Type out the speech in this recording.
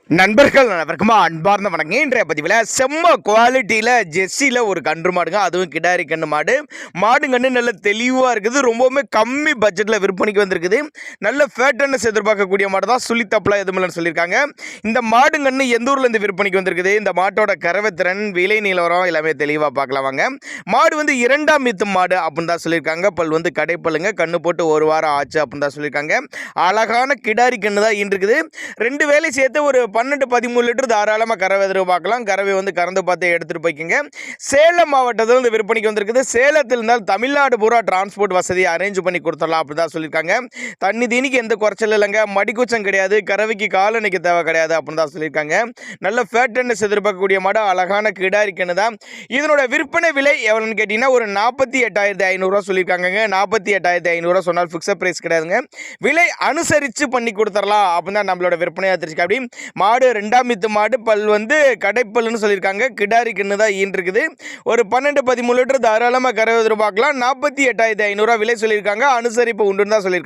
நண்பர்கள் அனைவருக்குமா அன்பார்ந்த வணக்கம். இன்றைய பதிவில் செம்ம குவாலிட்டியில் ஜெர்சியில் ஒரு கன்று மாடுங்க, அதுவும் கிடாரி கன்று மாடுங்கன்று நல்ல தெளிவாக இருக்குது. ரொம்பவுமே கம்மி பட்ஜெட்டில் விற்பனைக்கு வந்திருக்குது. நல்ல ஃபேட்டனஸ் எதிர்பார்க்கக்கூடிய மாடு தான், சுழித்தப்பலாம் எதுவும் இல்லைன்னு சொல்லியிருக்காங்க. இந்த மாடுங்கன்று எந்த ஊர்லேருந்து விற்பனைக்கு வந்திருக்குது, இந்த மாட்டோட கறவைத்திறன், விலை நிலவரம் எல்லாமே தெளிவாக பார்க்கலாம் வாங்க. மாடு வந்து 2ஆம் ஈத்து மாடு அப்படின்னு தான் சொல்லியிருக்காங்க. பல் வந்து கடைப்பல்லுங்க, கண்ணு போட்டு ஒரு வாரம் ஆச்சு அப்படின்னு தான் சொல்லியிருக்காங்க. அழகான கிடாரி கன்று தான் இருக்குது. 2 வேலை சேர்த்து ஒரு 12-13 லிட்டர் தாராளமாக கறவை எதிர்பார்க்கலாம். கறவை வந்து கறந்து பார்த்து எடுத்துகிட்டு போய்க்கிங்க. சேலம் மாவட்டத்தில் வந்து விற்பனைக்கு வந்திருக்குது. சேலத்தில் இருந்தால் தமிழ்நாடு பூரா டிரான்ஸ்போர்ட் வசதியை அரேஞ்ச் பண்ணி கொடுத்துடலாம் அப்படி தான் சொல்லியிருக்காங்க. தண்ணி தீனிக்கு எந்த குறைச்சல் இல்லைங்க, மடிக்குச்சம் கிடையாது, கறவைக்கு காலணிக்கு தேவை கிடையாது அப்படின்னு தான் சொல்லியிருக்காங்க. நல்ல ஃபேட்டனஸ் எதிர்பார்க்கக்கூடிய மாடு, அழகான கிடாரிக்கன்னு தான். இதனோட விற்பனை விலை எவ்வளோன்னு கேட்டிங்கன்னா ஒரு 48,500 சொல்லியிருக்காங்க. 48,500 சொன்னால் ஃபிக்ஸட் ப்ரைஸ் கிடையாதுங்க, விலை அனுசரித்து பண்ணி கொடுத்துடலாம் அப்படின்னு தான் நம்மளோட விற்பனையாக தெரிஞ்சுக்க. அப்படி மாடு 2ஆம் ஈத்து மாடு, பல் வந்து கடைப்பல்லுன்னு சொல்லியிருக்காங்க. கிடாரி கன்று தான் ஈன்றிருக்குது. ஒரு 12-13 லிட்டர் தாராளமாக கறவை எதிர்பார்க்கலாம். 48,500 விலை சொல்லியிருக்காங்க. அனுசரிப்பு உண்டுன்னு தான் சொல்லியிருக்காங்க.